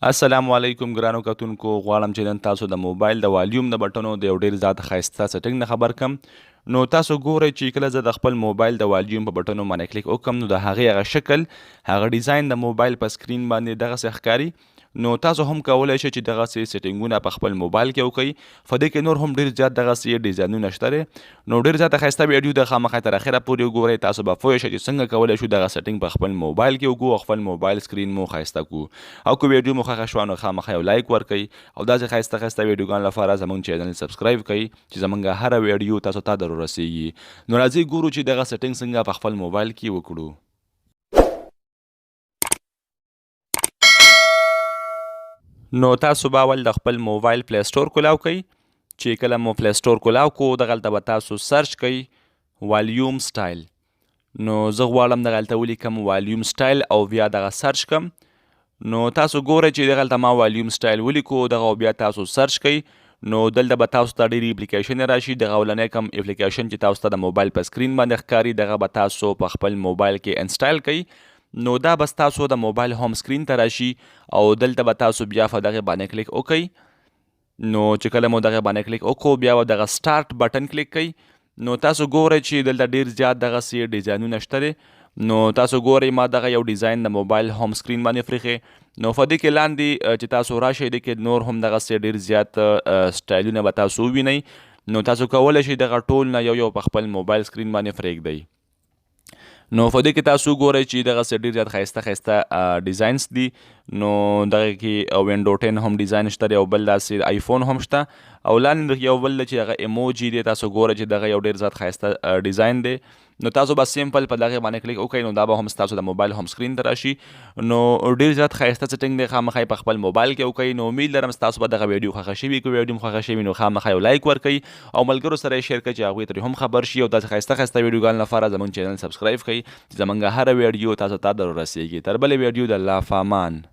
السلام علیکم ګرانو کتونکو غواړم چې نن تاسو د موبایل د واليوم د بټنو د یو ډیر زیات ښایسته سیټینګ نه خبر کم. نو تاسو ګورئ چې کله زه د خپل موبایل د واليوم په بټنو باندې کلیک وکړم نو د هغې هغه شکل هغه ډیزاین د موبایل په سکرین باندې دغسې ښکاري. نو تاسو هم کولی شئ چې دغسې سیټینګونه په خپل موبایل کې وکړئ. په دې کې نور هم ډیر زیات دغسې ډیزاینونه شته دی. نو ډیر زیاته ښایسته ویډیو د خامخا تر اخره پورې وګورئ. تاسو به پوه شئ چې څنګه کولی شو دغه سیټینګ په خپل موبایل کې وکړو او خپل موبایل سکرین مو ښایسته کړو. او که ویډیو مو خوښه شوه نو خامخا یو لایک ورکړئ او داسې ښایسته ښایسته ویډیوګانو لپاره زموږ چینل سبسکرايب کړئ چې زموږ هره ویډیو تاسو ته در ورسیږي. نو راځئ ګورو چې دغه سیټینګ څنګه په خپل موبایل کې وکړو. نو تاسو به اول د خپل موبایل پلی سټور کولاو کوئ. چې کله مو پلی سټور کولاو کو دغلته به تاسو سرچ کوئ واليوم سټایل. نو زه غواړم دغلته ولیکم واليوم سټایل او بیا دغه سرچ کم. نو تاسو ګورئ چې دغلته ما واليوم سټایل ولیکو دغه بیا تاسو سرچ کوئ. نو دلته به تاسو ته ډېرې اپلیکیشن راشي. دغه اولنی کم اپلیکیشن چې تاسو ته د موبایل په سکرین باندې ښکاري دغه به تاسو په خپل موبایل کې انسټال کوئ. نو دا بس تاسو د موبایل هوم سکرین ته راشي او دلته به تاسو بیا په دغه باندې کلیک وکئ. نو چې کله مو دغه باندې کلیک وکړو بیا به دغه سټارټ بټن کلیک کئ. نو تاسو ګورئ چې دلته ډیر زیات دغسې ډیزاینونه شته دی. نو تاسو ګورئ ما دغه یو ډیزاین د موبایل هوم سکرین باندې پرېښی. نو په دې کې لاندې چې تاسو راشئ دې کې نور هم دغسې ډیر زیات سټایلونه به تاسو ووینئ. نو تاسو کولی شئ دغه ټول نه یو په خپل موبایل سکرین باندې پرېږدئ. نو په دې کې تاسو ګورئ چې دغسې ډېر زیات ښایسته ښایسته ډیزاینس دي. نو دغه کې وینډو 10 هم ډیزاین شته دی او بل داسې آیفون هم شته او لاندې یو بل چې هغه ایموجي دی تاسو ګورئ چې دغه یو ډېر زیات ښایسته ډیزاین دی. نو تاسو به سیمپل په دغې باندې کلیک وکړئ نو دا به هم ستاسو د موبایل هوم سکرین ته راشي. نو ډېر زیات ښایسته سیټینګ دی خامخا په خپل موبایل کې وکړئ. نو امید لرم ستاسو به دغه ویډیو خوښه شوي. که ویډیو م خوښه شوي نو خامخا یو لایک ورکړئ او ملګرو سره یې شیر کړئ چې هغوی ترې هم خبر شي او داسې ښایسته ښایسته ویډیوګانو لپاره زموږ چینل سبسکرايب کړئ چې زموږ هره ویډیو تاسو ته در ورسیږي. تر بلې ویډیو د الله په امان.